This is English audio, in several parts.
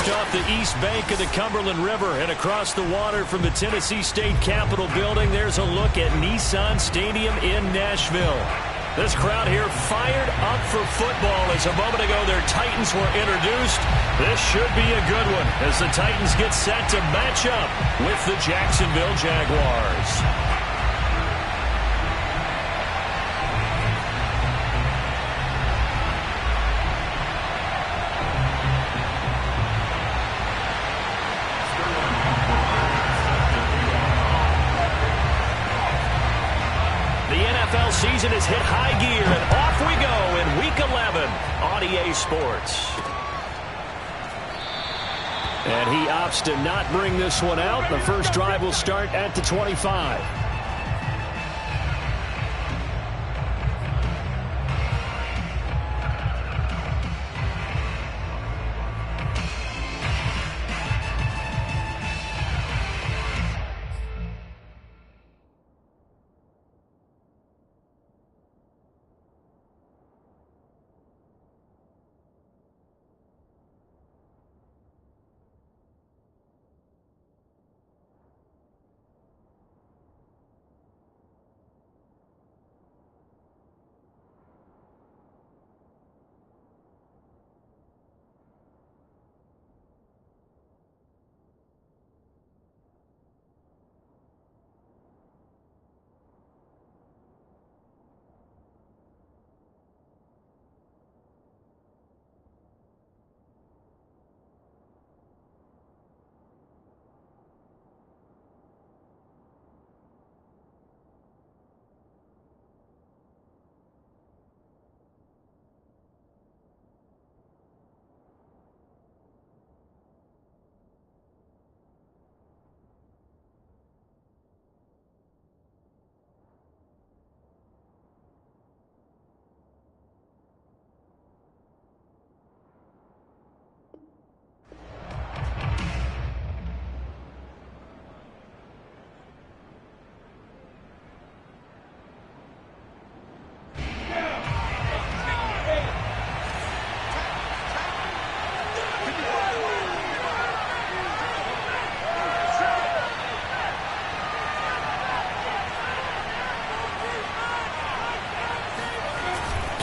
just off the east bank of the Cumberland River and across the water from the Tennessee State Capitol building, there's a look at Nissan Stadium in Nashville. This crowd here fired up for football as a moment ago their Titans were introduced. This should be a good one as the Titans get set to match up with the Jacksonville Jaguars. Season has hit high gear, and off we go in Week 11 on EA Sports. And he opts to not bring this one out. The first drive will start at the 25.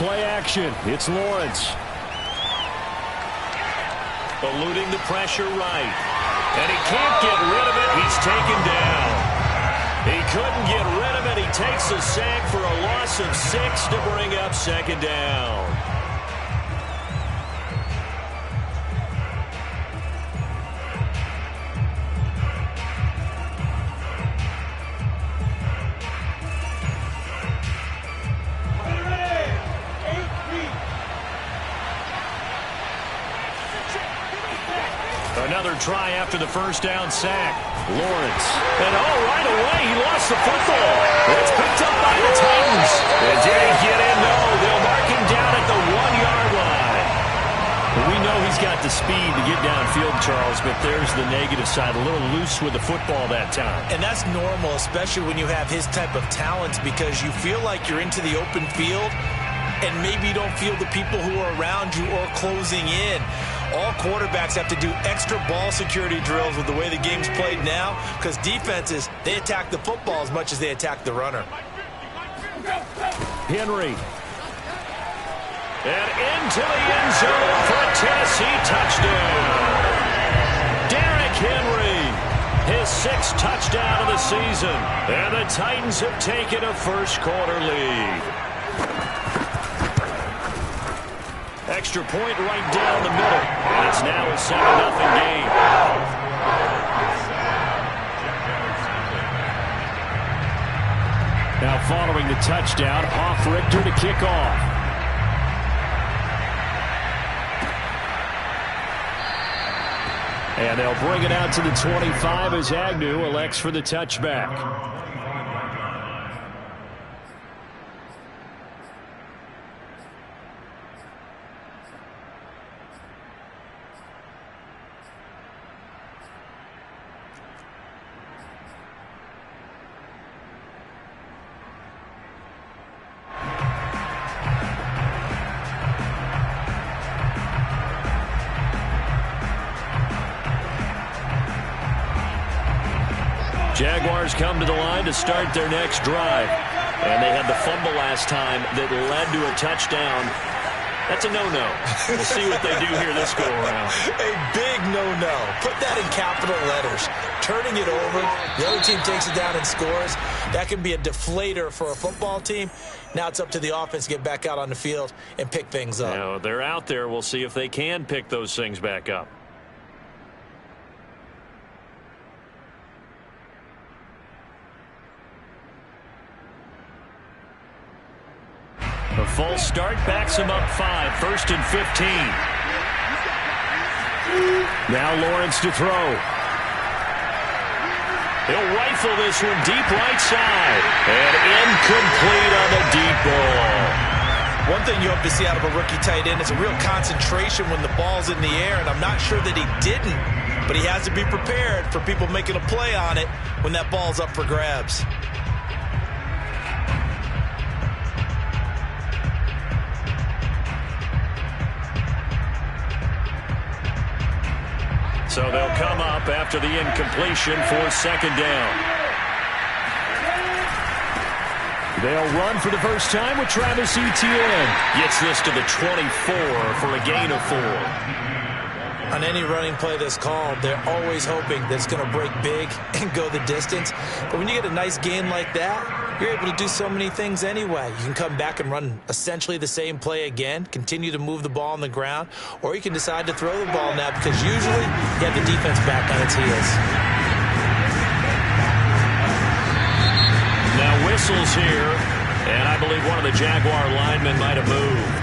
Play action. It's Lawrence. Eluding the pressure right. And he can't get rid of it. He's taken down. He couldn't get rid of it. He takes a sack for a loss of 6 to bring up second down. Another try after the first down sack. Lawrence. And right away, he lost the football. It's picked up by the Titans. And did he get in? No, they'll mark him down at the 1-yard line. We know he's got the speed to get downfield, Charles, but there's the negative side. A little loose with the football that time. And that's normal, especially when you have his type of talents, because you feel like you're into the open field and maybe you don't feel the people who are around you or closing in. All quarterbacks have to do extra ball security drills with the way the game's played now, because defenses, they attack the football as much as they attack the runner. Henry. And into the end zone for a Tennessee touchdown. Derrick Henry, his 6th touchdown of the season. And the Titans have taken a first-quarter lead. Extra point right down the middle. And it's now a 7-0 game. Now following the touchdown, off Richter to kick off. And they'll bring it out to the 25 as Agnew elects for the touchback. Jaguars come to the line to start their next drive. And they had the fumble last time that led to a touchdown. That's a no-no. We'll see what they do here this go-around. A big no-no. Put that in capital letters. Turning it over, the other team takes it down and scores. That can be a deflator for a football team. Now it's up to the offense to get back out on the field and pick things up. Now, they're out there. We'll see if they can pick those things back up. A false start backs him up 5, 1st and 15. Now Lawrence to throw. He'll rifle this one deep right side. And incomplete on the deep ball. One thing you hope to see out of a rookie tight end is a real concentration when the ball's in the air, and I'm not sure that he didn't, but he has to be prepared for people making a play on it when that ball's up for grabs. So they'll come up after the incompletion for 2nd down. They'll run for the first time with Travis Etienne. Gets this to the 24 for a gain of 4. On any running play that's called, they're always hoping that it's going to break big and go the distance. But when you get a nice gain like that, you're able to do so many things anyway. You can come back and run essentially the same play again, continue to move the ball on the ground, or you can decide to throw the ball now because usually you have the defense back on its heels. Now whistles here, and I believe one of the Jaguar linemen might have moved.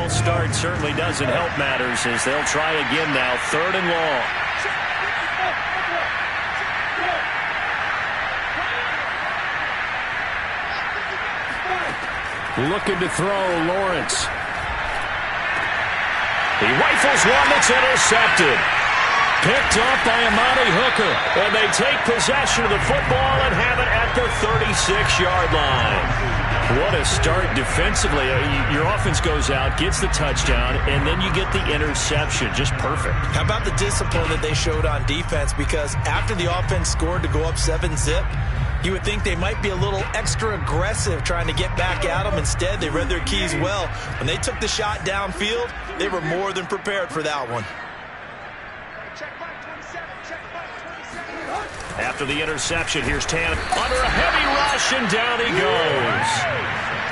Start certainly doesn't help matters as they'll try again now. 3rd and long. Looking to throw, Lawrence. He rifles one that's intercepted. Picked up by Amani Hooker. And they take possession of the football and have it at the 36-yard line. What a start defensively. Your offense goes out, gets the touchdown, and then you get the interception. Just perfect. How about the discipline that they showed on defense? Because after the offense scored to go up 7-zip, you would think they might be a little extra aggressive trying to get back at them. Instead, they read their keys well. When they took the shot downfield, they were more than prepared for that one. After the interception, here's Tan under a heavy rush, and down he goes.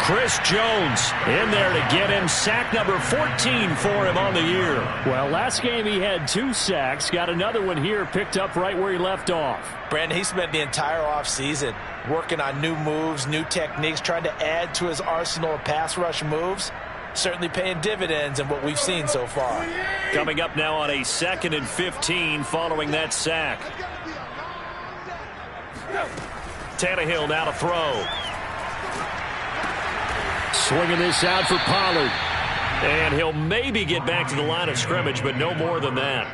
Chris Jones in there to get him. Sack number 14 for him on the year. Well, last game he had 2 sacks. Got another one here picked up right where he left off. Brandon, he spent the entire offseason working on new moves, new techniques, trying to add to his arsenal of pass rush moves. Certainly paying dividends in what we've seen so far. Coming up now on a 2nd and 15 following that sack. Tannehill now to throw. Swinging this out for Pollard. And he'll maybe get back to the line of scrimmage, but no more than that.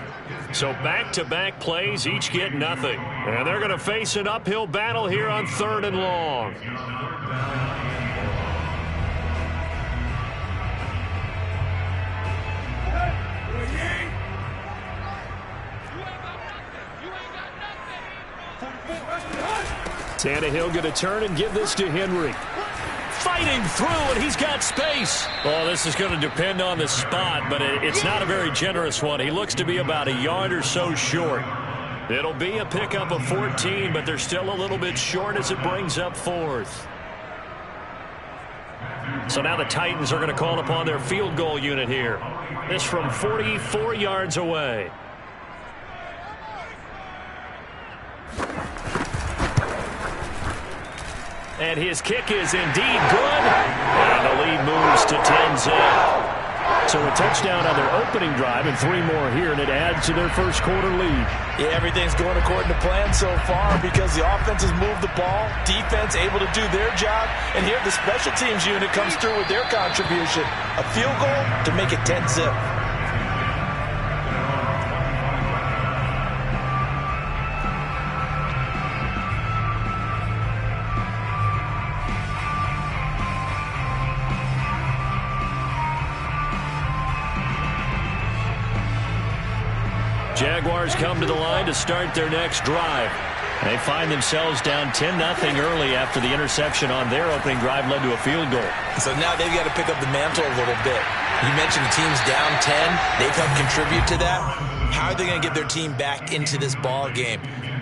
So back-to-back plays, each get nothing. And they're going to face an uphill battle here on 3rd and long. Tannehill going to turn and give this to Henry. Fighting through, and he's got space. Oh, this is going to depend on the spot, but it's not a very generous one. He looks to be about a yard or so short. It'll be a pickup of 14, but they're still a little bit short as it brings up 4th. So now the Titans are going to call upon their field goal unit here. This from 44 yards away. And his kick is indeed good. And the lead moves to 10-zip. So a touchdown on their opening drive and 3 more here, and it adds to their first quarter lead. Yeah, everything's going according to plan so far because the offense has moved the ball, defense able to do their job, and here the special teams unit comes through with their contribution. A field goal to make it 10-zip. Jaguars come to the line to start their next drive. They find themselves down 10-0 early after the interception on their opening drive led to a field goal. So now they've got to pick up the mantle a little bit. You mentioned the team's down 10. They've helped contribute to that. How are they going to get their team back into this ball game?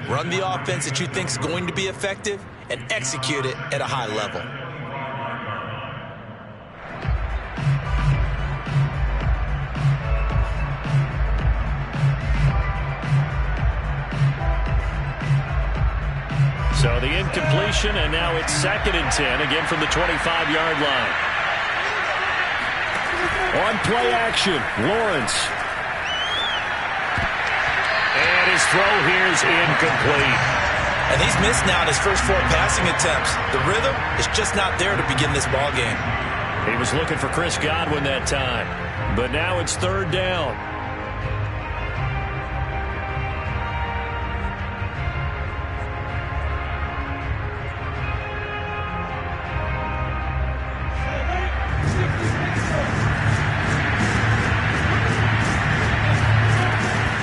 Run the offense that you think is going to be effective and execute it at a high level. So the incompletion, and now it's 2nd and 10, again from the 25-yard line. On play action, Lawrence. And his throw here is incomplete. And he's missed now in his first 4 passing attempts. The rhythm is just not there to begin this ball game. He was looking for Chris Godwin that time, but now it's 3rd down.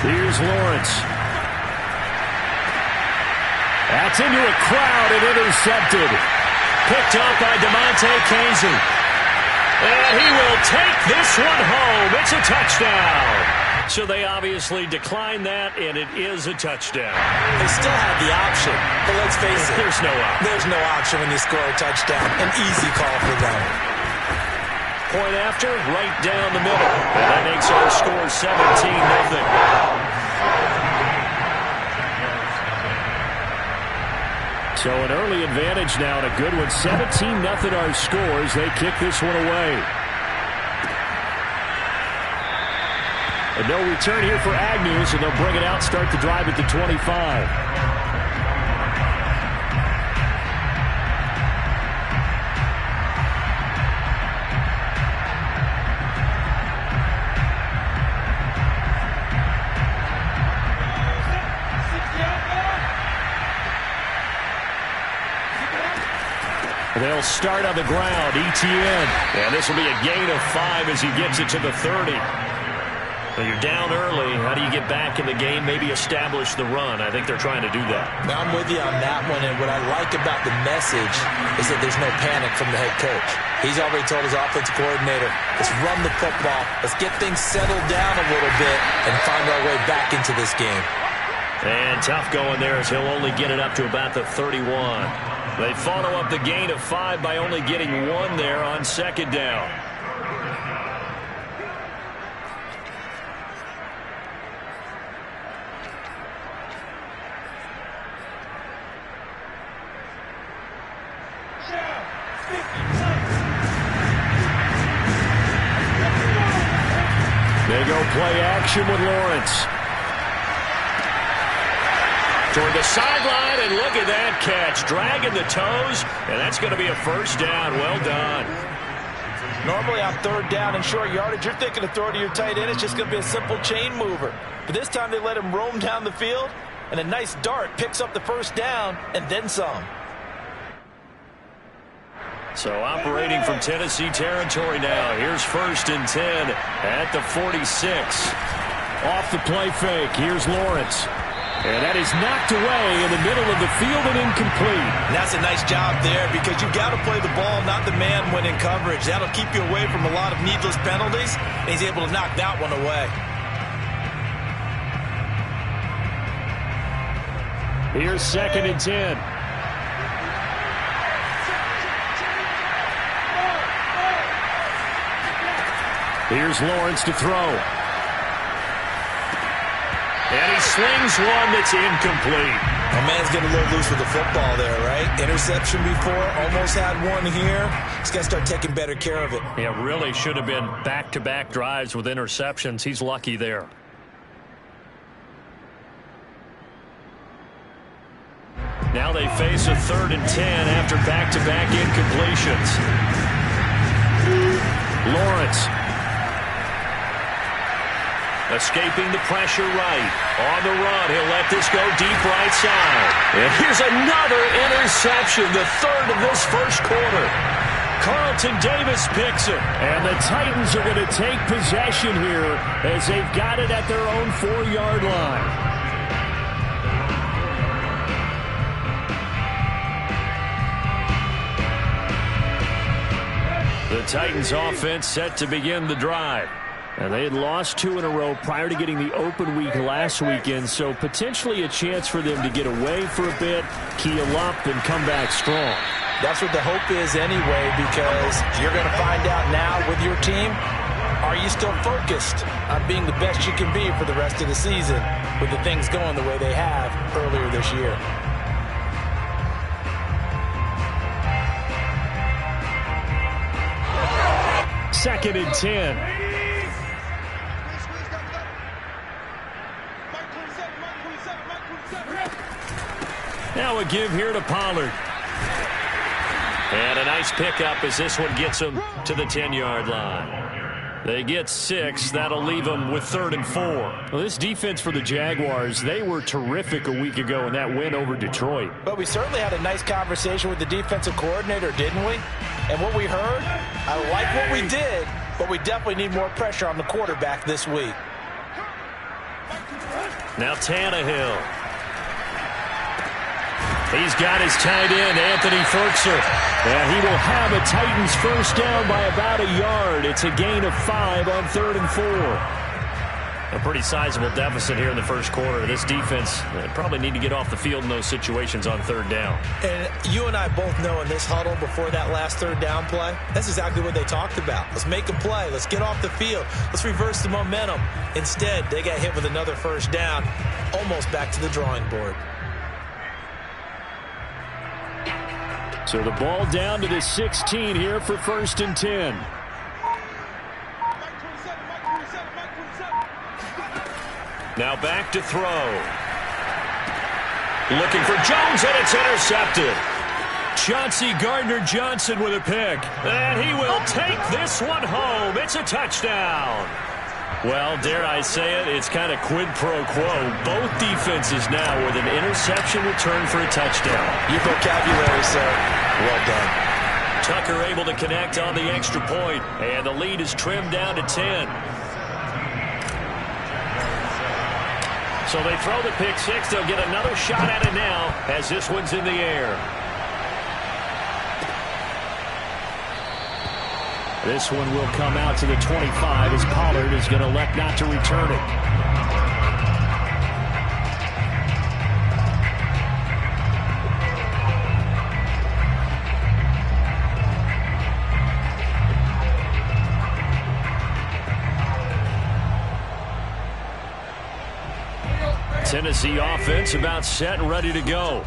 Here's Lawrence. That's into a crowd and intercepted. Picked up by DeMonte Casey. And he will take this one home. It's a touchdown. So they obviously declined that, and it is a touchdown. They still have the option, but let's face it. There's no option. There's no option when you score a touchdown. An easy call for them. Point after, right down the middle. And that makes our score 17-0. So an early advantage now and a good one. 17-0 our scores. They kick this one away. And no return here for Agnew, so they'll bring it out, start the drive at the 25. They'll start on the ground. ETN. And this will be a gain of 5 as he gets it to the 30. When you're down early, how do you get back in the game, maybe establish the run? I think they're trying to do that. Now, I'm with you on that one, and what I like about the message is that there's no panic from the head coach. He's already told his offensive coordinator, let's run the football, let's get things settled down a little bit and find our way back into this game. And tough going there as he'll only get it up to about the 31. They follow up the gain of 5 by only getting 1 there on 2nd down. They go play action with Lawrence. Toward the sideline, and look at that catch. Dragging the toes, and that's going to be a 1st down. Well done. Normally on 3rd down and short yardage, you're thinking to throw to your tight end. It's just going to be a simple chain mover. But this time they let him roam down the field, and a nice dart picks up the 1st down and then some. So operating from Tennessee territory now. Here's 1st and 10 at the 46. Off the play fake. Here's Lawrence. And that is knocked away in the middle of the field and incomplete. And that's a nice job there because you've got to play the ball, not the man when in coverage. That'll keep you away from a lot of needless penalties, and he's able to knock that one away. Here's 2nd and 10. Here's Lawrence to throw. And he slings one that's incomplete. A man's getting a little loose with the football there, right? Interception before, almost had one here. He's got to start taking better care of it. Yeah, really should have been back-to-back drives with interceptions. He's lucky there. Now they face a 3rd and 10 after back-to-back incompletions. Lawrence. Escaping the pressure right. On the run, he'll let this go deep right side. And here's another interception, the 3rd of this 1st quarter. Carlton Davis picks it. And the Titans are going to take possession here as they've got it at their own 4-yard line. The Titans offense set to begin the drive. And they had lost 2 in a row prior to getting the open week last weekend, so potentially a chance for them to get away for a bit, keel up, and come back strong. That's what the hope is anyway, because you're going to find out now with your team, are you still focused on being the best you can be for the rest of the season with the things going the way they have earlier this year? Second and 10. Now a give here to Pollard. And a nice pickup as this one gets them to the 10-yard line. They get 6. That'll leave them with 3rd and 4. Well, this defense for the Jaguars, they were terrific a week ago in that win over Detroit. But we certainly had a nice conversation with the defensive coordinator, didn't we? And what we heard, I like what we did, but we definitely need more pressure on the quarterback this week. Now Tannehill. He's got his tight end, Anthony Ferkser. And he will have a Titans first down by about a yard. It's a gain of 5 on 3rd and 4. A pretty sizable deficit here in the first quarter. This defense probably need to get off the field in those situations on 3rd down. And you and I both know in this huddle before that last 3rd down play, that's exactly what they talked about. Let's make a play. Let's get off the field. Let's reverse the momentum. Instead, they got hit with another first down, almost back to the drawing board. So the ball down to the 16 here for 1st and 10. Now back to throw. Looking for Jones, and it's intercepted. Chauncey Gardner-Johnson with a pick. And he will take this one home. It's a touchdown. Well, dare I say it, it's kind of quid pro quo. Both defenses now with an interception return for a touchdown. Your vocabulary, sir. Well done. Tucker able to connect on the extra point, and the lead is trimmed down to 10. So they throw the pick 6. They'll get another shot at it now as this one's in the air. This one will come out to the 25 as Pollard is going to elect not to return it. Tennessee offense about set and ready to go.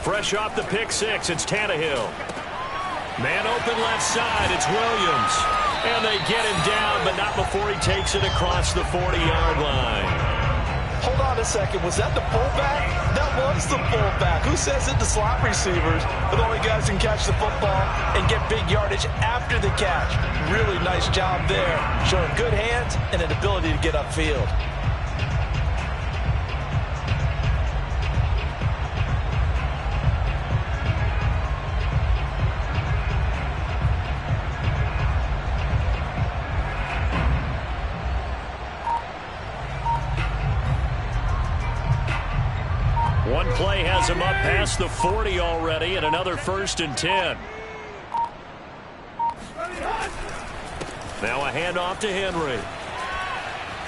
Fresh off the pick 6, it's Tannehill. Man open left side, it's Williams. And they get him down, but not before he takes it across the 40-yard line. Hold on a second, was that the fullback? That was the fullback. Who says it? The slot receivers are the only guys who can catch the football and get big yardage after the catch. Really nice job there, showing good hands and an ability to get upfield. One play has him up past the 40 already, and another 1st and 10. Now a handoff to Henry.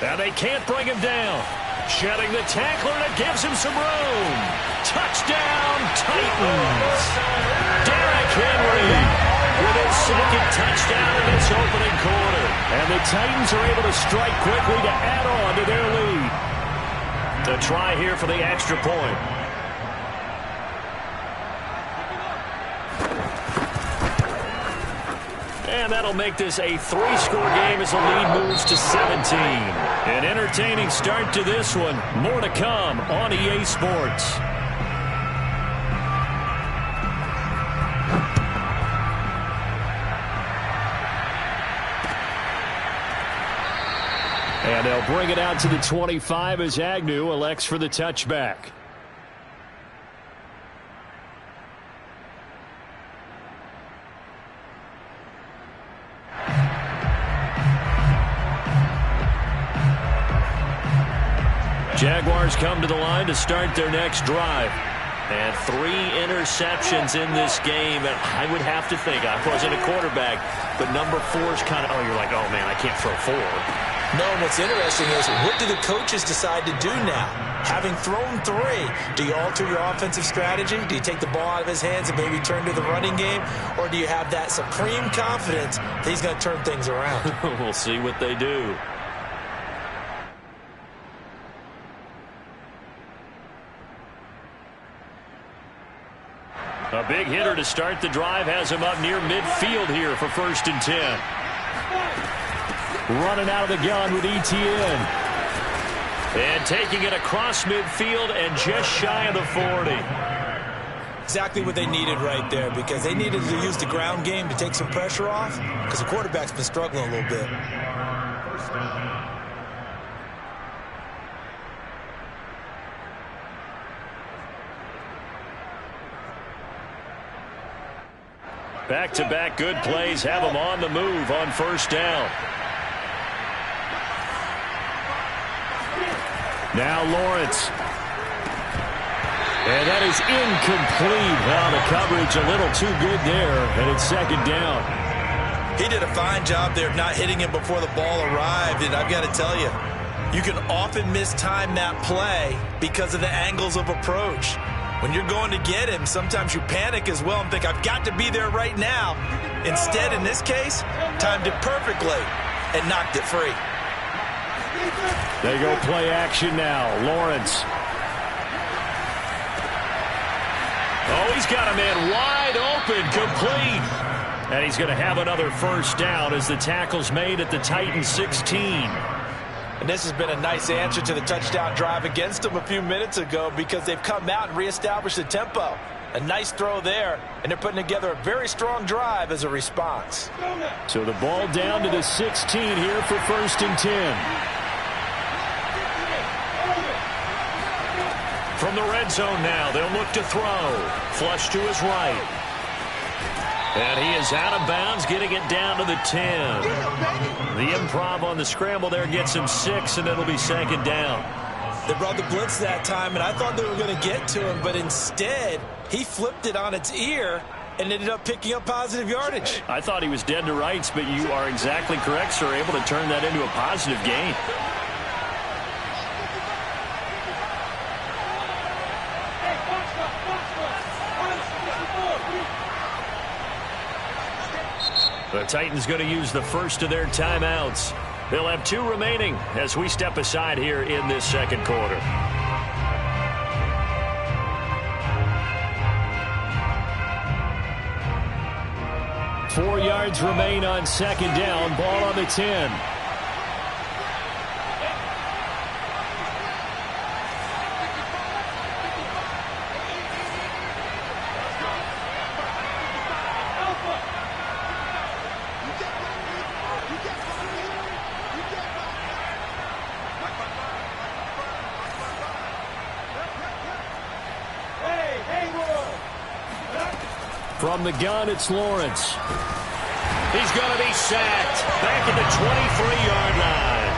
Now they can't bring him down. Shedding the tackler, and it gives him some room. Touchdown, Titans. Derrick Henry with his 2nd touchdown in this opening quarter. And the Titans are able to strike quickly to add on to their lead. The try here for the extra point. And that'll make this a 3-score game as the lead moves to 17. An entertaining start to this one. More to come on EA Sports. And they'll bring it out to the 25 as Agnew elects for the touchback. Jaguars come to the line to start their next drive. And 3 interceptions in this game. And I would have to think, I wasn't a quarterback, but number 4 is kind of, you're like, oh, man, I can't throw 4. No, and what's interesting is, what do the coaches decide to do now? Having thrown 3, do you alter your offensive strategy? Do you take the ball out of his hands and maybe turn to the running game? Or do you have that supreme confidence that he's going to turn things around? We'll see what they do. A big hitter to start the drive has him up near midfield here for 1st and 10. Running out of the gun with Etienne. And taking it across midfield and just shy of the 40. Exactly what they needed right there, because they needed to use the ground game to take some pressure off, because the quarterback's been struggling a little bit. Back-to-back good plays have him on the move on 1st down. Now Lawrence. And that is incomplete. Well, the coverage a little too good there, and it's 2nd down. He did a fine job there of not hitting him before the ball arrived, and I've got to tell you, you can often mistime that play because of the angles of approach. When you're going to get him, sometimes you panic as well and think, I've got to be there right now. Instead, in this case, timed it perfectly and knocked it free. They go play action now. Lawrence. Oh, he's got a man wide open, complete. And he's going to have another 1st down as the tackle's made at the Titans 16. And this has been a nice answer to the touchdown drive against them a few minutes ago, because they've come out and reestablished the tempo. A nice throw there, and they're putting together a very strong drive as a response. So the ball down to the 16 here for 1st and 10. From the red zone now, they'll look to throw. Flush to his right. And he is out of bounds, getting it down to the 10. The improv on the scramble there gets him 6, and it'll be 2nd down. They brought the blitz that time, and I thought they were going to get to him, but instead, he flipped it on its ear and ended up picking up positive yardage. I thought he was dead to rights, but you are exactly correct, sir. Able to turn that into a positive gain. The Titans going to use the first of their timeouts. They'll have 2 remaining as we step aside here in this 2nd quarter. Four yards remain on 2nd down. Ball on the 10. From the gun, it's Lawrence. He's going to be sacked back at the 23-yard line.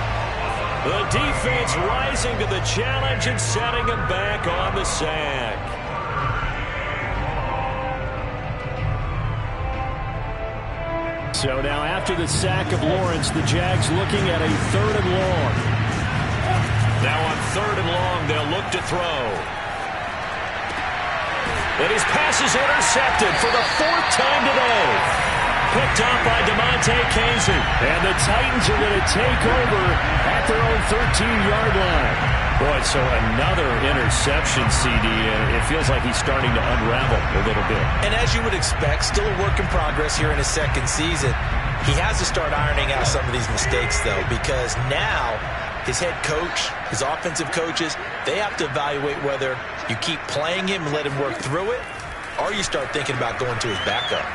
The defense rising to the challenge and setting him back on the sack. So now after the sack of Lawrence, the Jags looking at a 3rd and long. Now on 3rd and long, they'll look to throw. And his pass is intercepted for the 4th time today. Picked up by DeMonte Casey. And the Titans are going to take over at their own 13-yard line. Boy, so another interception, CD, and it feels like he's starting to unravel a little bit. And as you would expect, still a work in progress here in his 2nd season. He has to start ironing out some of these mistakes, though, because now his head coach, his offensive coaches, they have to evaluate whether you keep playing him and let him work through it, or you start thinking about going to his backup.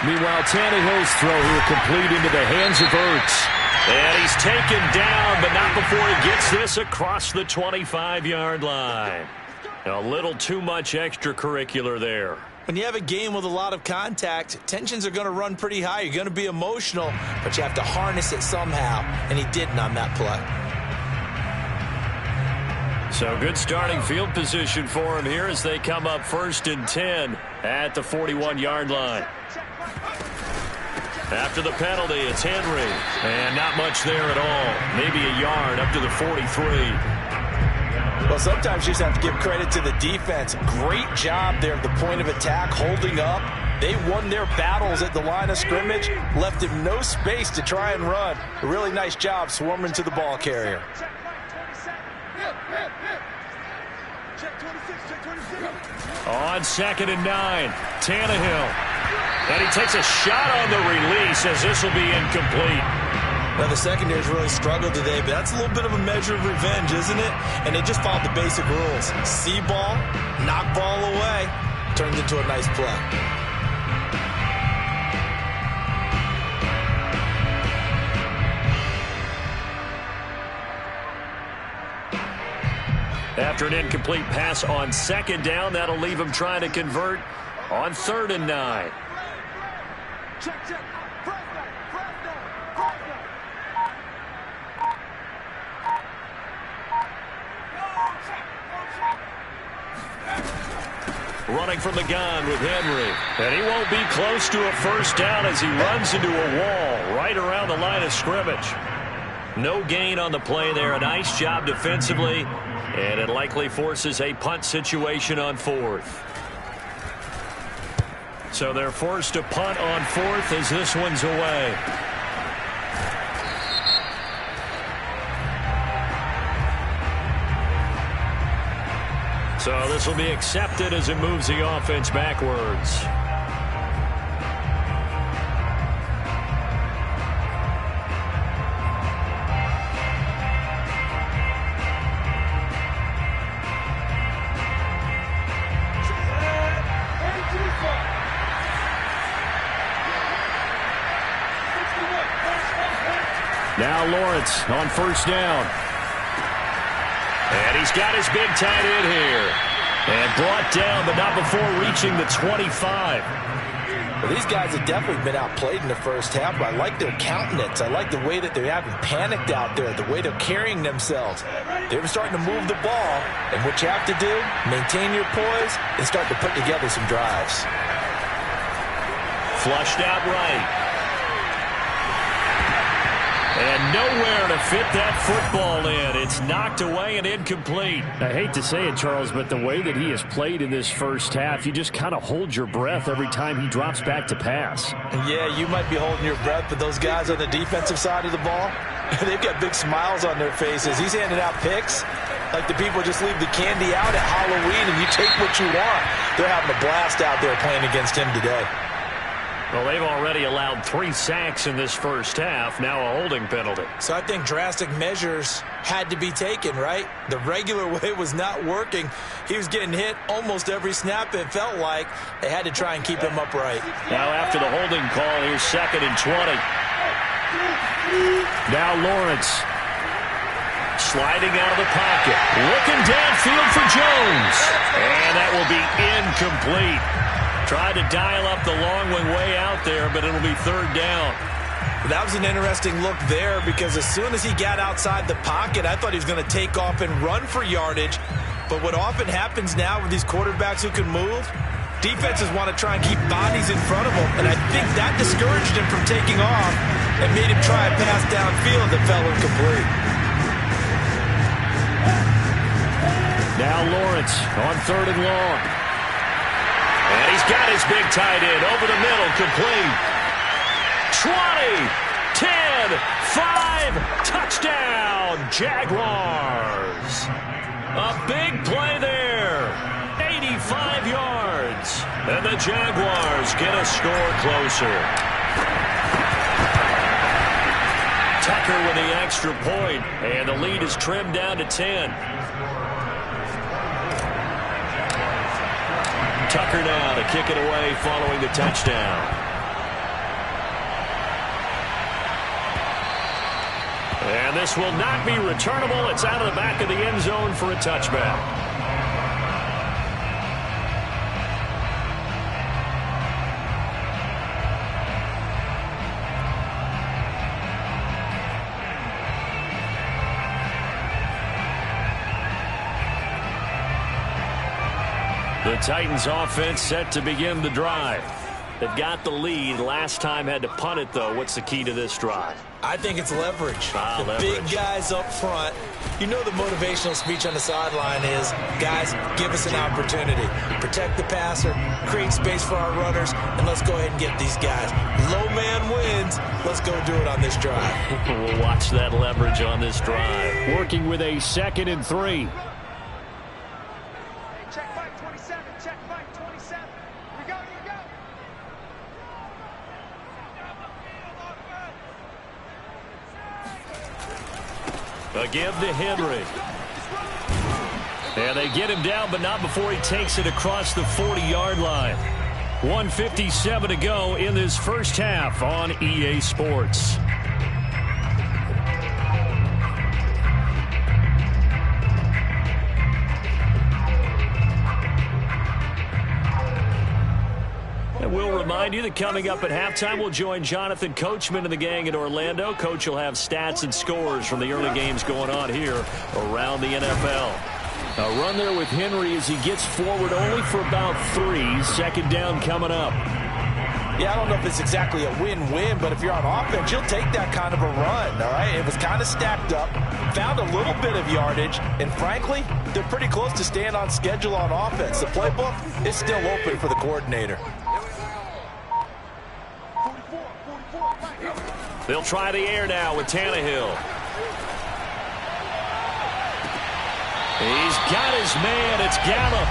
Meanwhile, Tannehill's throw here complete into the hands of Ertz. And he's taken down, but not before he gets this across the 25-yard line. A little too much extracurricular there. When you have a game with a lot of contact, tensions are going to run pretty high. You're going to be emotional, but you have to harness it somehow, and he didn't on that play. So good starting field position for him here as they come up 1st and 10 at the 41-yard line. After the penalty, it's Henry. And not much there at all. Maybe a yard up to the 43. Well, sometimes you just have to give credit to the defense. Great job there at the point of attack, holding up. They won their battles at the line of scrimmage, left him no space to try and run. A really nice job swarming to the ball carrier. On 2nd and 9, Tannehill. And he takes a shot on the release as this will be incomplete. Now, the secondary's really struggled today, but that's a little bit of a measure of revenge, isn't it? And they just followed the basic rules. See ball, knock ball away, turns into a nice play. After an incomplete pass on 2nd down, that'll leave him trying to convert on 3rd and 9. Running from the gun with Henry. And he won't be close to a 1st down as he runs into a wall right around the line of scrimmage. No gain on the play there. A nice job defensively. And it likely forces a punt situation on 4th. So they're forced to punt on 4th as this one's away. So this will be accepted as it moves the offense backwards. Now Lawrence on 1st down. And he's got his big tight end here. And brought down, but not before reaching the 25. Well, these guys have definitely been outplayed in the first half, but I like their countenance. I like the way that they haven't panicked out there, the way they're carrying themselves. They're starting to move the ball, and what you have to do, maintain your poise and start to put together some drives. Flushed out right. And nowhere to fit that football in. It's knocked away and incomplete. I hate to say it, Charles, but the way that he has played in this first half, you just kind of hold your breath every time he drops back to pass. Yeah, you might be holding your breath, but those guys on the defensive side of the ball, they've got big smiles on their faces. He's handing out picks like the people just leave the candy out at Halloween and you take what you want. They're having a blast out there playing against him today. Well, they've already allowed 3 sacks in this first half, now a holding penalty. So I think drastic measures had to be taken, right? The regular way was not working. He was getting hit almost every snap, it felt like. They had to try and keep him upright. Now after the holding call, here's 2nd and 20. Now Lawrence. Sliding out of the pocket. Looking downfield for Jones. And that will be incomplete. Tried to dial up the long one way out there, but it'll be 3rd down. That was an interesting look there because as soon as he got outside the pocket, I thought he was going to take off and run for yardage. But what often happens now with these quarterbacks who can move, defenses want to try and keep bodies in front of them. And I think that discouraged him from taking off and made him try a pass downfield that fell incomplete. Now Lawrence on 3rd and long. And he's got his big tight end over the middle, complete. 20, 10, 5, touchdown, Jaguars. A big play there, 85 yards. And the Jaguars get a score closer. Tucker with the extra point, and the lead is trimmed down to 10. Tucker now to kick it away following the touchdown. And this will not be returnable. It's out of the back of the end zone for a touchback. Titans offense set to begin the drive. They've got the lead. Last time had to punt it, though. What's the key to this drive? I think it's leverage. Leverage. Big guys up front. You know the motivational speech on the sideline is, guys, give us an opportunity. Protect the passer, create space for our runners, and let's go ahead and get these guys. Low man wins. Let's go do it on this drive. We'll watch that leverage on this drive. Working with a 2nd and 3. Check Mike 27. Check Mike 27. You go. Again to Henry. And they get him down, but not before he takes it across the 40-yard line. 1:57 to go in this first half on EA Sports. And we'll remind you that coming up at halftime, we'll join Jonathan Coachman and the gang in Orlando. Coach will have stats and scores from the early games going on here around the NFL. A run there with Henry as he gets forward only for about 3. 2nd down coming up. Yeah, I don't know if it's exactly a win-win, but if you're on offense, you'll take that kind of a run, all right? It was kind of stacked up, found a little bit of yardage, and frankly, they're pretty close to staying on schedule on offense. The playbook is still open for the coordinator. They'll try the air now with Tannehill. He's got his man. It's Gallup.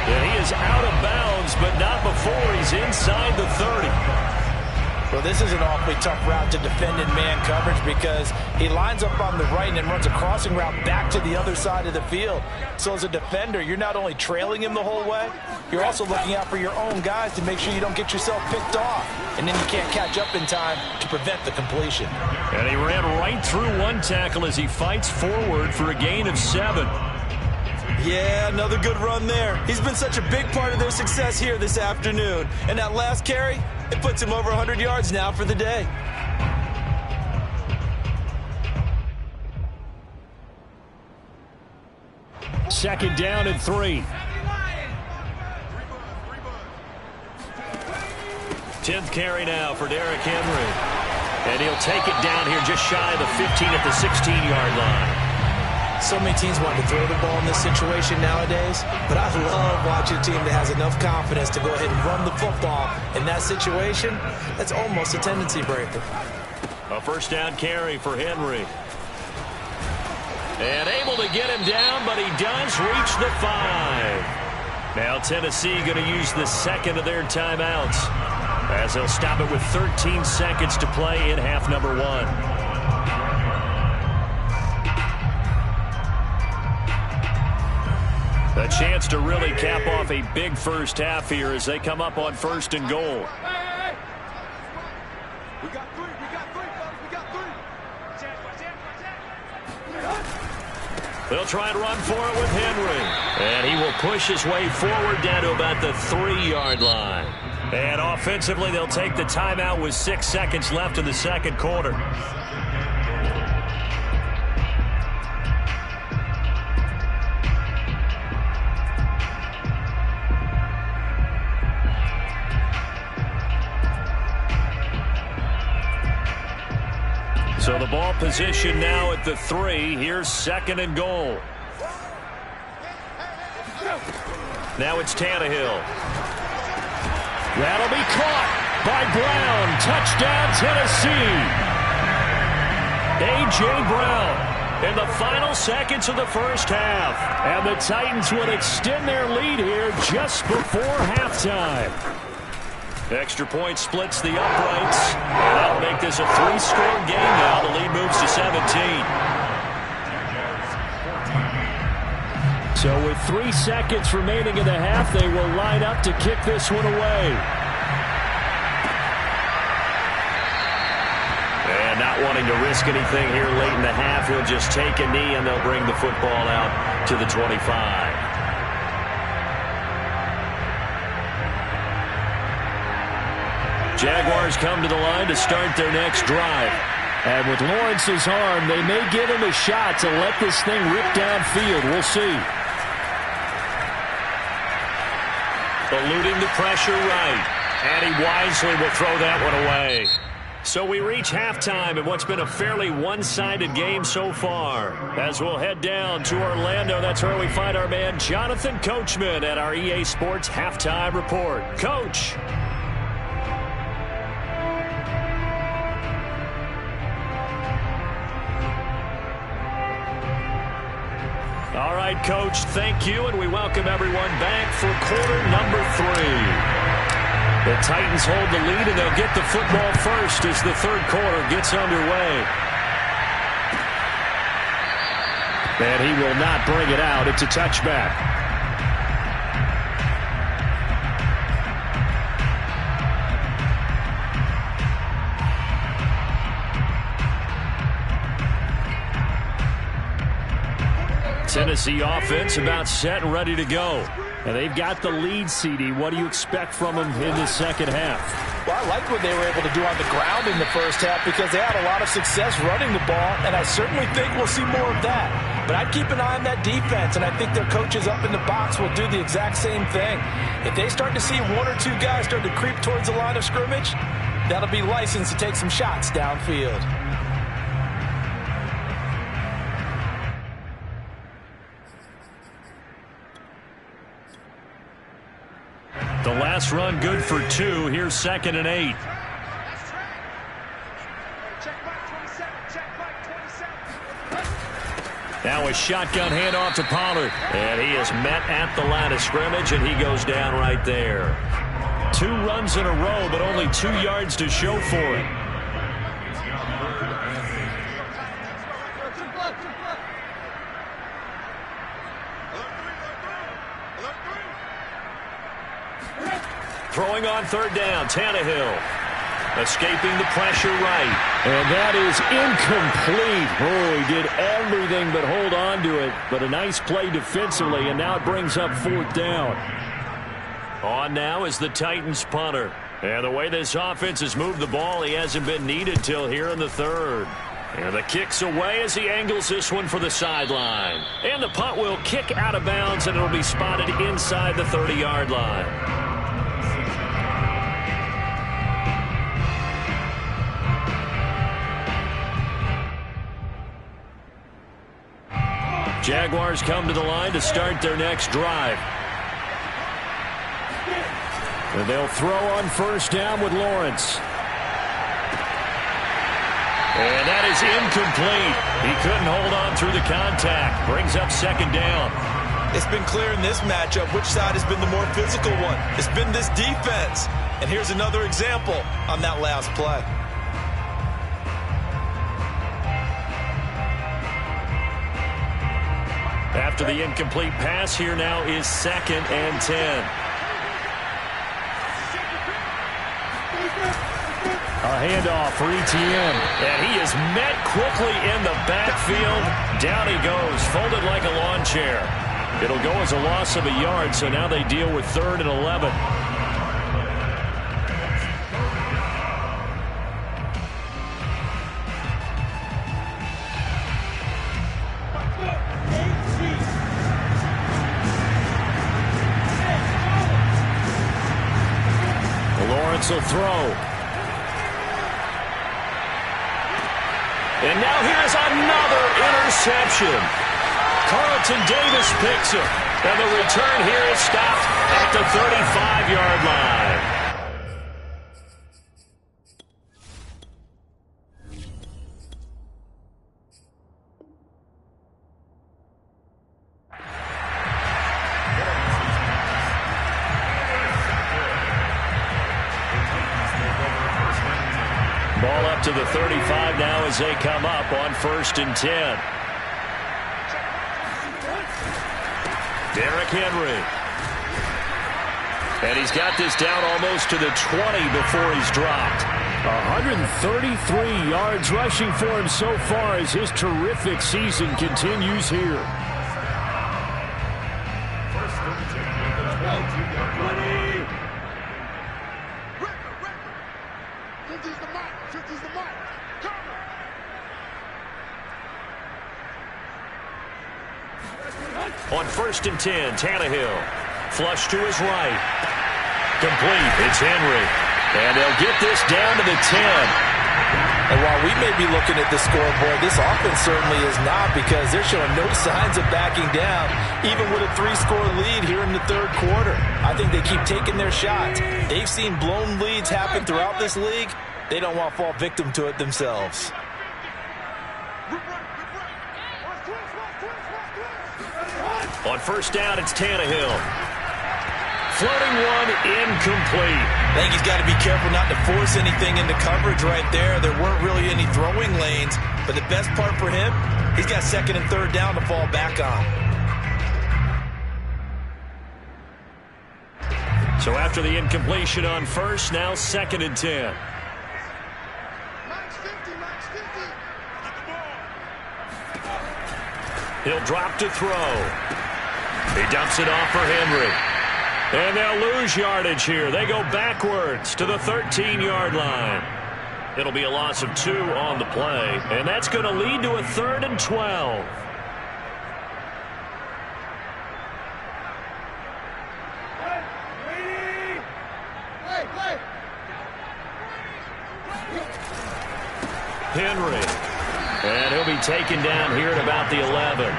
And he is out of bounds, but not before he's inside the 30. Well, this is an awfully tough route to defend in man coverage because he lines up on the right and then runs a crossing route back to the other side of the field. So as a defender, you're not only trailing him the whole way, you're also looking out for your own guys to make sure you don't get yourself picked off. And then you can't catch up in time to prevent the completion. And he ran right through one tackle as he fights forward for a gain of 7. Yeah, another good run there. He's been such a big part of their success here this afternoon. And that last carry, it puts him over 100 yards now for the day. Second down and 3. 10th carry now for Derrick Henry. And he'll take it down here just shy of the 15 at the 16-yard line. So many teams want to throw the ball in this situation nowadays, but I love watching a team that has enough confidence to go ahead and run the football. In that situation, that's almost a tendency breaker. A first down carry for Henry. And able to get him down, but he does reach the 5. Now Tennessee going to use the second of their timeouts as they'll stop it with 13 seconds to play in half number 1. A chance to really cap off a big first half here as they come up on 1st and goal. We got 3, fellas. We got 3. They'll try and run for it with Henry. And he will push his way forward down to about the 3-yard line. And offensively, they'll take the timeout with 6 seconds left in the second quarter. So the ball position now at the 3. Here's 2nd and goal. Now it's Tannehill. That'll be caught by Brown. Touchdown, Tennessee. A.J. Brown in the final seconds of the first half. And the Titans will extend their lead here just before halftime. Extra point splits the uprights. And that'll make this a 3-score game now. The lead moves to 17. So with 3 seconds remaining in the half, they will line up to kick this one away. And not wanting to risk anything here late in the half, he'll just take a knee and they'll bring the football out to the 25. Jaguars come to the line to start their next drive. And with Lawrence's arm, they may give him a shot to let this thing rip downfield. We'll see. Eluding the pressure right. And he wisely will throw that one away. So we reach halftime in what's been a fairly one-sided game so far. As we'll head down to Orlando, that's where we find our man Jonathan Coachman at our EA Sports Halftime Report. Coach. All right, Coach, thank you, and we welcome everyone back for quarter number 3. The Titans hold the lead, and they'll get the football first as the third quarter gets underway. And he will not bring it out. It's a touchback. Tennessee offense about set and ready to go. And they've got the lead, CD. What do you expect from them in the second half? Well, I like what they were able to do on the ground in the first half because they had a lot of success running the ball, and I certainly think we'll see more of that. But I'd keep an eye on that defense, and I think their coaches up in the box will do the exact same thing. If they start to see one or two guys start to creep towards the line of scrimmage, that'll be licensed to take some shots downfield. The last run good for 2. Here's 2nd and 8. Now a shotgun handoff to Pollard. And he is met at the line of scrimmage, and he goes down right there. 2 runs in a row, but only 2 yards to show for it. Throwing on 3rd down, Tannehill. Escaping the pressure right. And that is incomplete. Oh, he did everything but hold on to it. But a nice play defensively, and now it brings up 4th down. On now is the Titans punter. And the way this offense has moved the ball, he hasn't been needed till here in the 3rd. And the kick's away as he angles this one for the sideline. And the punt will kick out of bounds, and it'll be spotted inside the 30-yard line. Jaguars come to the line to start their next drive. And they'll throw on 1st down with Lawrence. And that is incomplete. He couldn't hold on through the contact. Brings up 2nd down. It's been clear in this matchup which side has been the more physical one. It's been this defense. And here's another example on that last play. After the incomplete pass, here now is 2nd and 10. A handoff for ETN. And he is met quickly in the backfield. Down he goes, folded like a lawn chair. It'll go as a loss of a yard, so now they deal with 3rd and 11. Will throw. And now here's another interception. Carlton Davis picks it. And the return here is stopped at the 35-yard line. Ball up to the 35 now as they come up on 1st and 10. Derrick Henry. And he's got this down almost to the 20 before he's dropped. 133 yards rushing for him so far as his terrific season continues here. On 1st and 10, Tannehill. Flush to his right. Complete. It's Henry. And they'll get this down to the 10. And while we may be looking at the scoreboard, this offense certainly is not, because they're showing no signs of backing down, even with a 3-score lead here in the third quarter. I think they keep taking their shots. They've seen blown leads happen throughout this league. They don't want to fall victim to it themselves. On first down, it's Tannehill. Floating one, incomplete. I think he's got to be careful not to force anything into coverage right there. There weren't really any throwing lanes, but the best part for him, he's got second and third down to fall back on. So after the incompletion on first, now second and 10. He'll drop to throw. He dumps it off for Henry. And they'll lose yardage here. They go backwards to the 13-yard line. It'll be a loss of 2 on the play, and that's going to lead to a 3rd and 12. Henry. And he'll be taken down here at about the 11.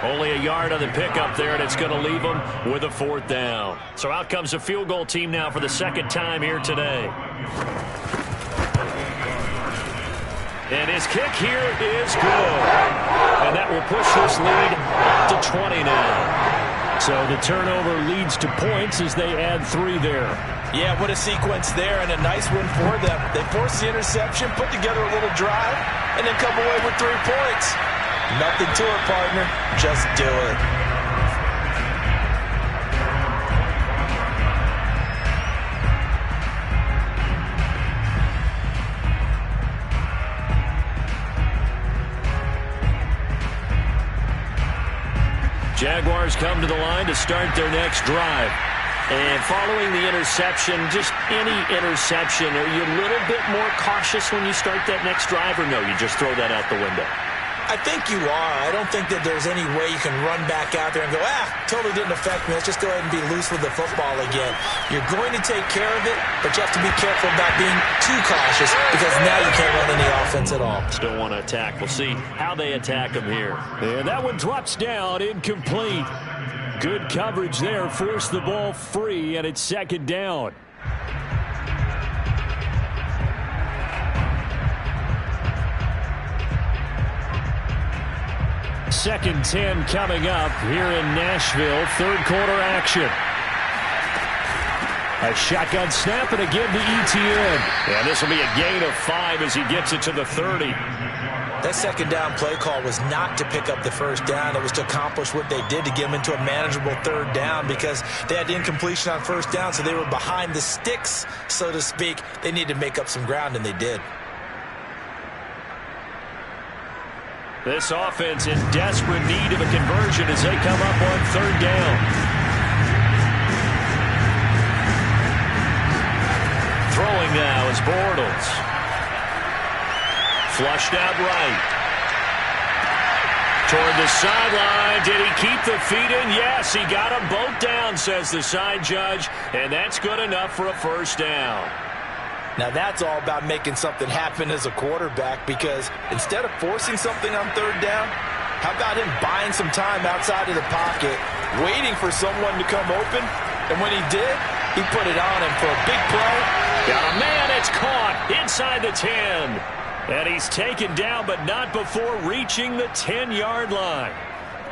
Only a yard on the pickup there, and it's going to leave them with a 4th down. So out comes a field goal team now for the second time here today. And his kick here is good. And that will push this lead up to 20 now. So the turnover leads to points as they add 3 there. Yeah, what a sequence there, and a nice win for them. They forced the interception, put together a little drive, and then come away with 3 points. Nothing to it, partner. Just do it. Jaguars come to the line to start their next drive. And following the interception, just any interception, are you a little bit more cautious when you start that next drive, or no, you just throw that out the window? I think you are. I don't think that there's any way you can run back out there and go, totally didn't affect me. Let's just go ahead and be loose with the football again. You're going to take care of it, but you have to be careful about being too cautious, because now you can't run any offense at all. Still want to attack. We'll see how they attack them here. And that one drops down, incomplete. Good coverage there. Forced the ball free, and it's second down. Second 10 coming up here in Nashville. Third quarter action. A shotgun snap, and again to Etienne. And this will be a gain of 5 as he gets it to the 30. That second down play call was not to pick up the first down. It was to accomplish what they did, to get them into a manageable third down, because they had incompletion on first down, so they were behind the sticks, so to speak. They needed to make up some ground, and they did. This offense in desperate need of a conversion as they come up on third down. Throwing now is Bortles. Flushed out right. Toward the sideline. Did he keep the feet in? Yes, he got them both down, says the side judge, and that's good enough for a first down. Now that's all about making something happen as a quarterback, because instead of forcing something on third down, how about him buying some time outside of the pocket, waiting for someone to come open, and when he did, he put it on him for a big play. Got a man, it's caught inside the 10. And he's taken down, but not before reaching the 10-yard line.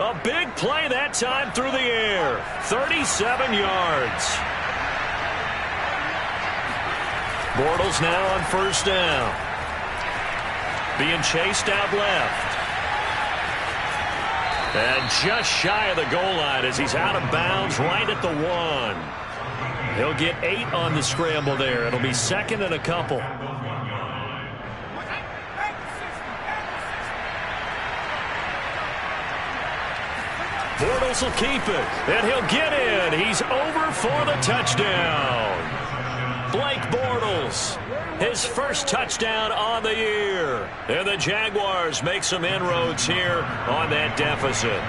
A big play that time through the air. 37 yards. Bortles now on first down. Being chased out left. And just shy of the goal line as he's out of bounds right at the 1. He'll get 8 on the scramble there. It'll be second and a couple. Bortles will keep it, and he'll get in. He's over for the touchdown. Blake Bortles, his first touchdown on the year. And the Jaguars make some inroads here on that deficit.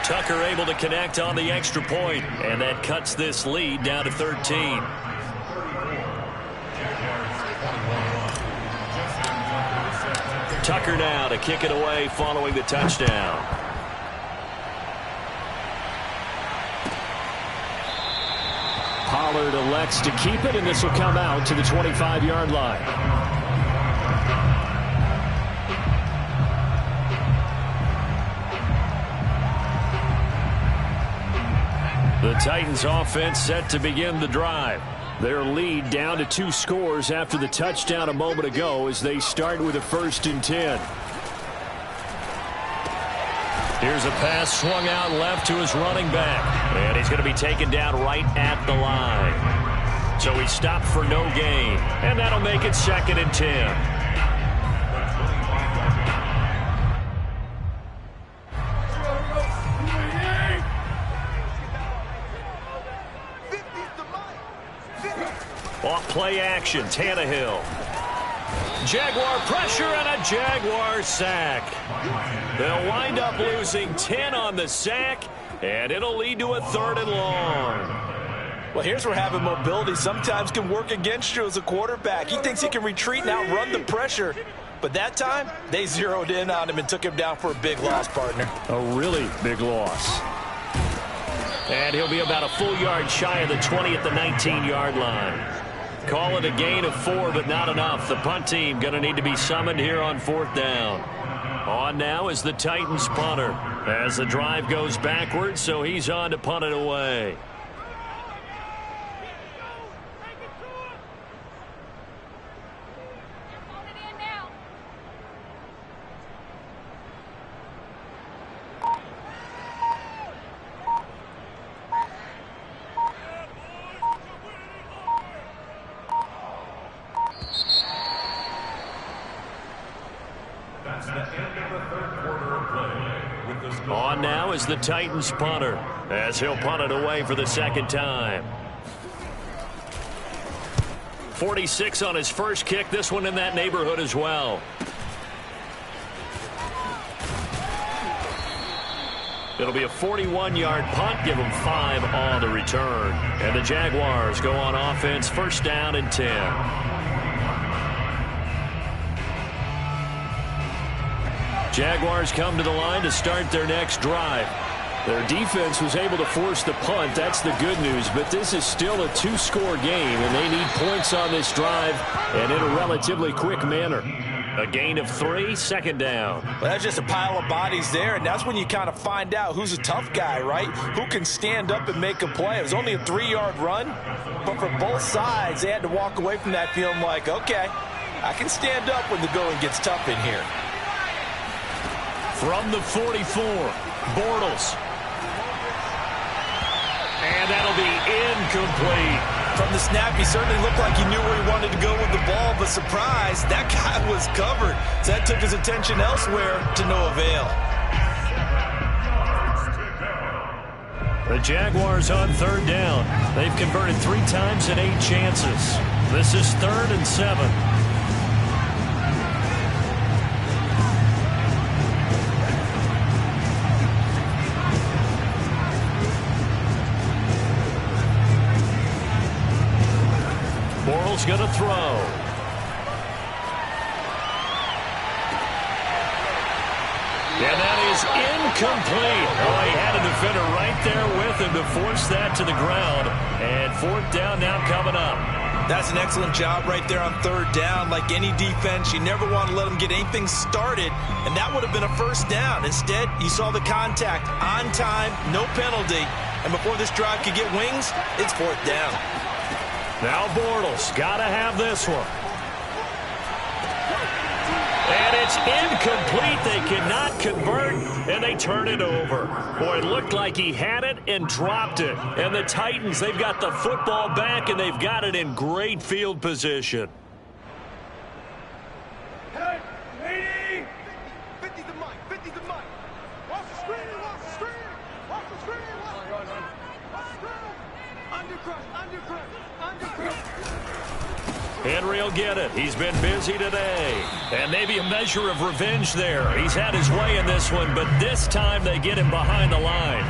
Tucker able to connect on the extra point, and that cuts this lead down to 13. Tucker now to kick it away following the touchdown. Pollard elects to keep it, and this will come out to the 25-yard line. The Titans offense set to begin the drive. Their lead down to 2 scores after the touchdown a moment ago as they start with a 1st and 10. Here's a pass swung out left to his running back. And he's going to be taken down right at the line. So he stopped for no gain. And that'll make it 2nd and 10. Off play action, Tannehill. Jaguar pressure and a Jaguar sack. They'll wind up losing 10 on the sack, and it'll lead to a 3rd and long. Well, here's where having mobility sometimes can work against you as a quarterback. He thinks he can retreat and outrun the pressure. But that time, they zeroed in on him and took him down for a big loss, partner. A really big loss. And he'll be about a full yard shy of the 20 at the 19-yard line. Call it a gain of 4, but not enough. The punt team going to need to be summoned here on 4th down. On now is the Titans punter as the drive goes backwards, so he's on to punt it away. On now is the Titans punter as he'll punt it away for the 2nd time. 46 on his first kick. This one in that neighborhood as well. It'll be a 41-yard punt. Give them 5 on the return. And the Jaguars go on offense, 1st down and 10. Jaguars come to the line to start their next drive. Their defense was able to force the punt. That's the good news. But this is still a 2-score game, and they need points on this drive and in a relatively quick manner. A gain of 3, 2nd down. Well, that's just a pile of bodies there, and that's when you kind of find out who's a tough guy, right? Who can stand up and make a play. It was only a 3-yard run, but for both sides, they had to walk away from that feeling like, okay, I can stand up when the going gets tough in here. From the 44, Bortles. And that'll be incomplete. From the snap, he certainly looked like he knew where he wanted to go with the ball, but surprise, that guy was covered. So that took his attention elsewhere to no avail. The Jaguars on 3rd down. They've converted 3 times in 8 chances. This is 3rd and 7. Bortles going to throw. And that is incomplete. Oh, he had a defender right there with him to force that to the ground. And 4th down now coming up. That's an excellent job right there on 3rd down. Like any defense, you never want to let them get anything started, and that would have been a 1st down. Instead, you saw the contact on time, no penalty, and before this drive could get wings, it's 4th down. Now Bortles got to have this one. And it's incomplete. They cannot convert, and they turn it over. Boy, it looked like he had it and dropped it. And the Titans, they've got the football back, and they've got it in great field position. Hey, 80! 50 the mic, 50 the mic. Watch the screen, watch the screen. Watch the screen, watch the screen. Watch the screen. Undercrush, undercrush, undercrush. Henry will get it. He's been busy today. And maybe a measure of revenge there. He's had his way in this one, but this time they get him behind the line.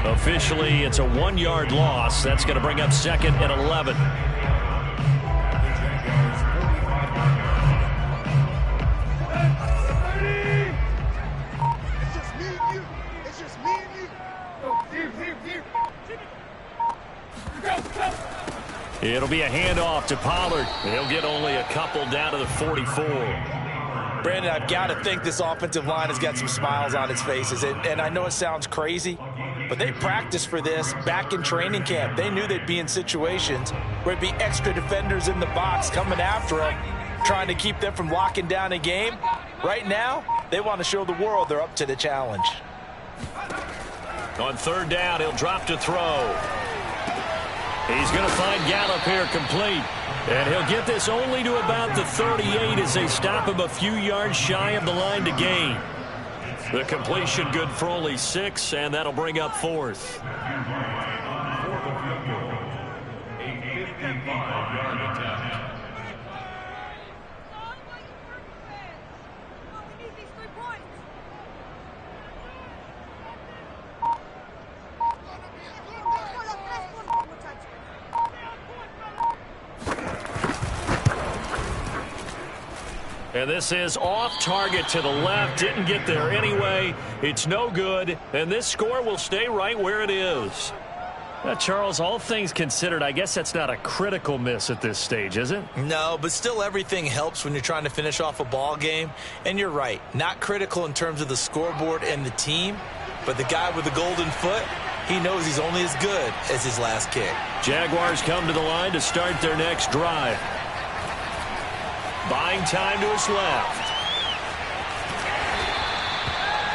Officially, it's a 1-yard loss. That's going to bring up 2nd and 11. It'll be a handoff to Pollard. He'll get only a couple down to the 44. Brandon, I've got to think this offensive line has got some smiles on its faces. And I know it sounds crazy, but they practiced for this back in training camp. They knew they'd be in situations where it'd be extra defenders in the box coming after them, trying to keep them from locking down a game. Right now, they want to show the world they're up to the challenge. On 3rd down, he'll drop to throw. He's going to find Gallup here complete. And he'll get this only to about the 38 as they stop him a few yards shy of the line to gain. The completion good for only 6, and that'll bring up 4th. A 55-yard attempt. And this is off target to the left. Didn't get there anyway. It's no good. And this score will stay right where it is. Charles, all things considered, I guess that's not a critical miss at this stage, is it? No, but still everything helps when you're trying to finish off a ball game. And you're right, not critical in terms of the scoreboard and the team. But the guy with the golden foot, he knows he's only as good as his last kick. Jaguars come to the line to start their next drive. Buying time to his left.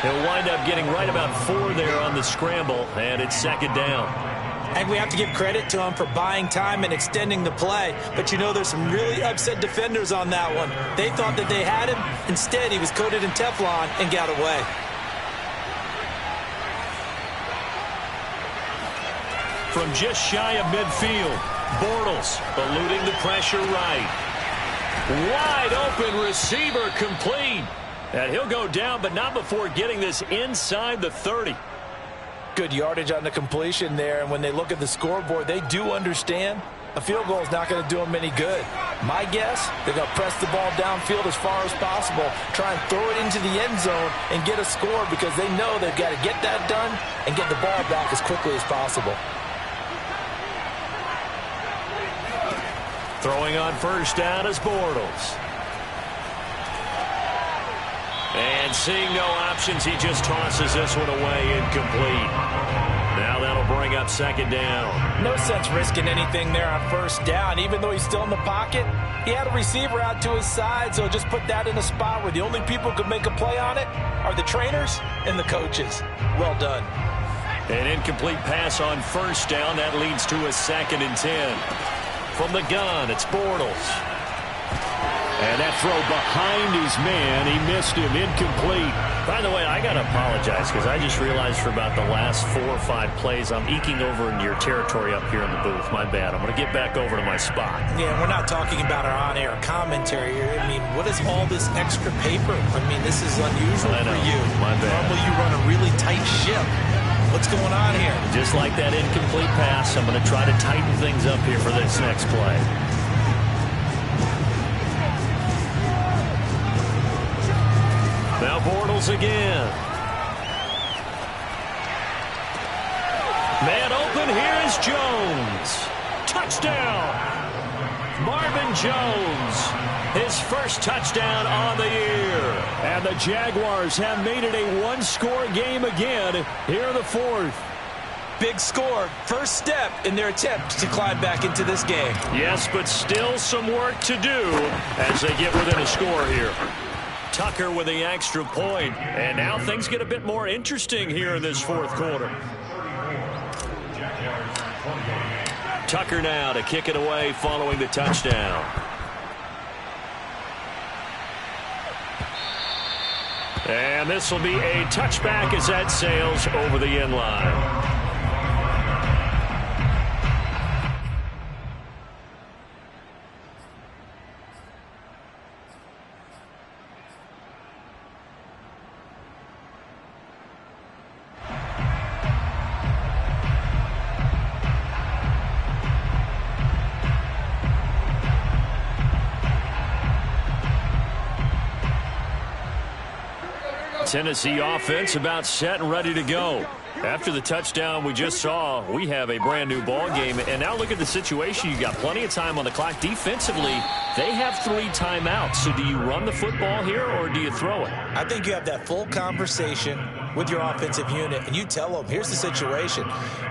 He'll wind up getting right about 4 there on the scramble, and it's 2nd down. And we have to give credit to him for buying time and extending the play. But you know, there's some really upset defenders on that one. They thought that they had him. Instead, he was coated in Teflon and got away. From just shy of midfield, Bortles eluding the pressure right. Wide open receiver complete. And he'll go down, but not before getting this inside the 30. Good yardage on the completion there. And when they look at the scoreboard, they do understand a field goal is not going to do them any good. My guess, they're going to press the ball downfield as far as possible, try and throw it into the end zone and get a score because they know they've got to get that done and get the ball back as quickly as possible. Throwing on 1st down is Bortles. And seeing no options, he just tosses this one away incomplete. Now that'll bring up 2nd down. No sense risking anything there on 1st down. Even though he's still in the pocket, he had a receiver out to his side, so just put that in a spot where the only people who could make a play on it are the trainers and the coaches. Well done. An incomplete pass on 1st down. That leads to a 2nd and 10. From the gun, it's Bortles. And that throw behind his man, he missed him, incomplete. By the way, I got to apologize because I just realized for about the last 4 or 5 plays, I'm eking over into your territory up here in the booth. My bad. I'm going to get back over to my spot. Yeah, we're not talking about our on-air commentary here. I mean, what is all this extra paper? I mean, this is unusual for you. My bad. Normally you run a really tight ship. What's going on here? Just like that incomplete pass, I'm going to try to tighten things up here for this next play. Now Bortles again. Man open, here is Jones. Touchdown. Marvin Jones. His first touchdown on the year. And the Jaguars have made it a one-score game again here in the 4th. Big score. First step in their attempt to climb back into this game. Yes, but still some work to do as they get within a score here. Tucker with the extra point. And now things get a bit more interesting here in this 4th quarter. Tucker now to kick it away following the touchdown. And this will be a touchback as that sails over the end line. Tennessee offense about set and ready to go. After the touchdown we just saw, we have a brand new ball game. And now look at the situation. You got plenty of time on the clock. Defensively, they have 3 timeouts. So do you run the football here or do you throw it? I think you have that full conversation with your offensive unit, and you tell them, here's the situation.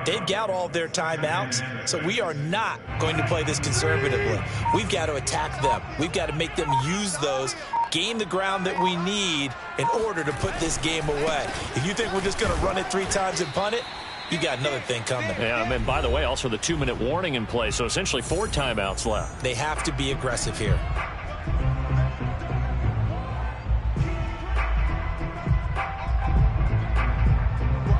They've got all of their timeouts, so we are not going to play this conservatively. We've got to attack them. We've got to make them use those, gain the ground that we need in order to put this game away. If you think we're just going to run it 3 times and punt it, you got another thing coming. Yeah, and by the way, also the 2-minute warning in play, so essentially 4 timeouts left. They have to be aggressive here.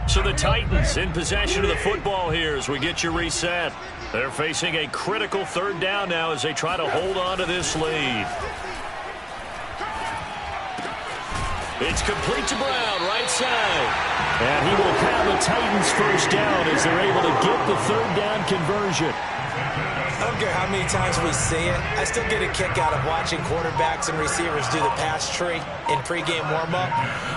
So the Titans in possession of the football here as we get you reset. They're facing a critical 3rd down now as they try to hold on to this lead. It's complete to Brown, right side. And he will have the Titans first down as they're able to get the 3rd down conversion. I don't care how many times we see it. I still get a kick out of watching quarterbacks and receivers do the pass tree in pregame warm-up.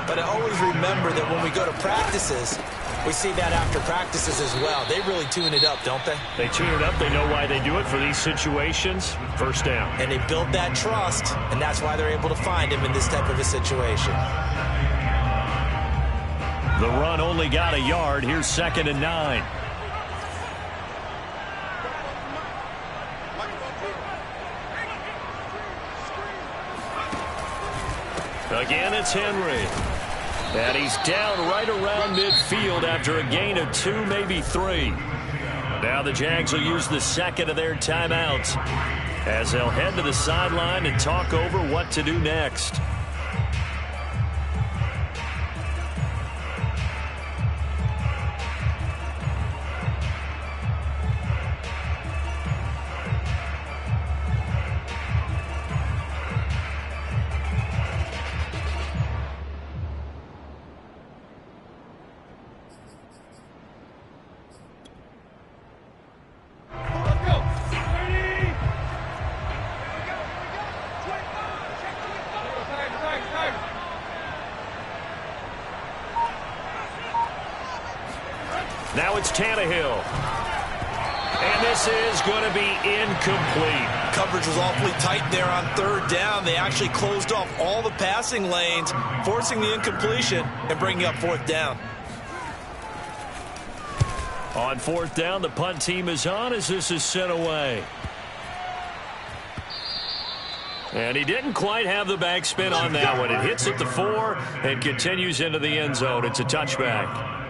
But I always remember that when we go to practices, we see that after practices as well. They really tune it up, don't they? They tune it up. They know why they do it for these situations. First down. And they build that trust, and that's why they're able to find him in this type of a situation. The run only got a yard. Here's 2nd and 9. Again, it's Henry. And he's down right around midfield after a gain of 2, maybe 3. Now the Jags will use the 2nd of their timeouts as they'll head to the sideline and talk over what to do next. Now it's Tannehill. And this is going to be incomplete. Coverage was awfully tight there on 3rd down. They actually closed off all the passing lanes, forcing the incompletion and bringing up 4th down. On 4th down, the punt team is on as this is sent away. And he didn't quite have the backspin on that one. It hits at the 4 and continues into the end zone. It's a touchback.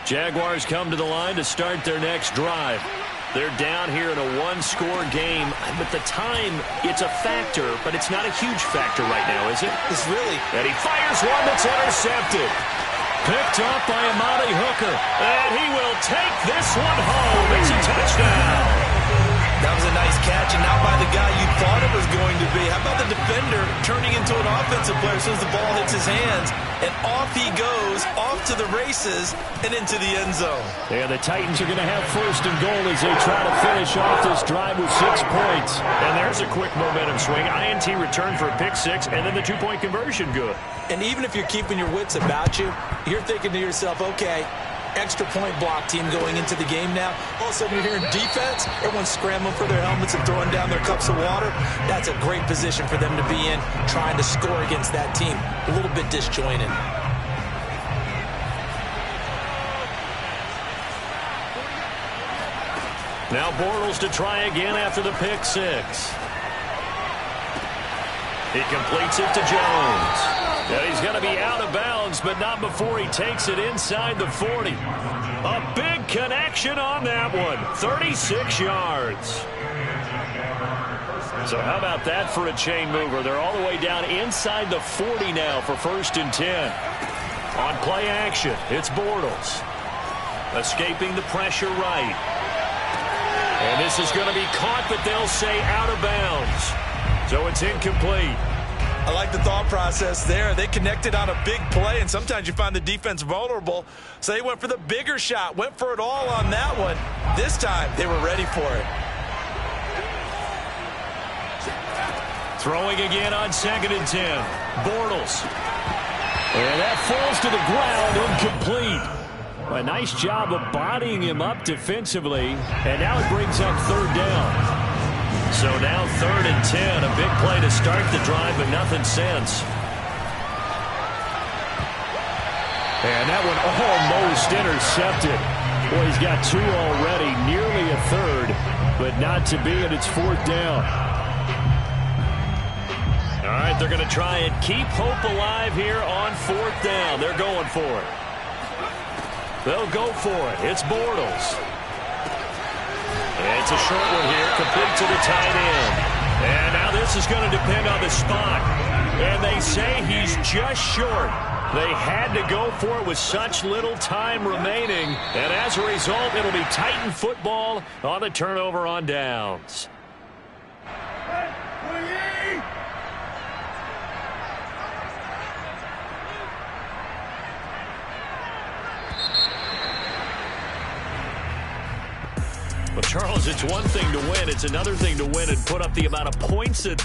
Jaguars come to the line to start their next drive. They're down here in a 1-score game. But the time, it's a factor, but it's not a huge factor right now, is it? It's really. And he fires one that's intercepted. Picked up by Amani Hooker. And he will take this one home. It's a touchdown. That was a nice catch, and now by the guy you thought it was going to be. How about the defender turning into an offensive player as soon as the ball hits his hands, and off he goes, off to the races, and into the end zone. And the Titans are going to have 1st and goal as they try to finish off this drive with 6 points. And there's a quick momentum swing. INT return for a pick 6, and then the 2-point conversion good. And even if you're keeping your wits about you, you're thinking to yourself, okay, extra point block team going into the game now. All of a sudden you're hearing defense. Everyone's scrambling for their helmets and throwing down their cups of water. That's a great position for them to be in, trying to score against that team. A little bit disjointed. Now Bortles to try again after the pick 6. He completes it to Jones. And he's going to be out of bounds, but not before he takes it inside the 40. A big connection on that one. 36 yards. So how about that for a chain mover? They're all the way down inside the 40 now for 1st and 10. On play action, it's Bortles. Escaping the pressure right. And this is going to be caught, but they'll say out of bounds. So it's incomplete. I like the thought process there. They connected on a big play, and sometimes you find the defense vulnerable. So they went for the bigger shot, went for it all on that one. This time, they were ready for it. Throwing again on 2nd and 10. Bortles. And that falls to the ground, incomplete. A nice job of bodying him up defensively. And now it brings up third down. So now 3rd and 10. A big play to start the drive, but nothing since. And that one almost intercepted. Boy, he's got 2 already, nearly a third, but not to be, and it's 4th down. All right, they're going to try and keep hope alive here on 4th down. They're going for it. They'll go for it. It's Bortles. And it's a short one here, complete to the tight end. And now this is going to depend on the spot. And they say he's just short. They had to go for it with such little time remaining. And as a result, it'll be Titan football on the turnover on downs. Well, Charles, it's one thing to win. It's another thing to win and put up the amount of points that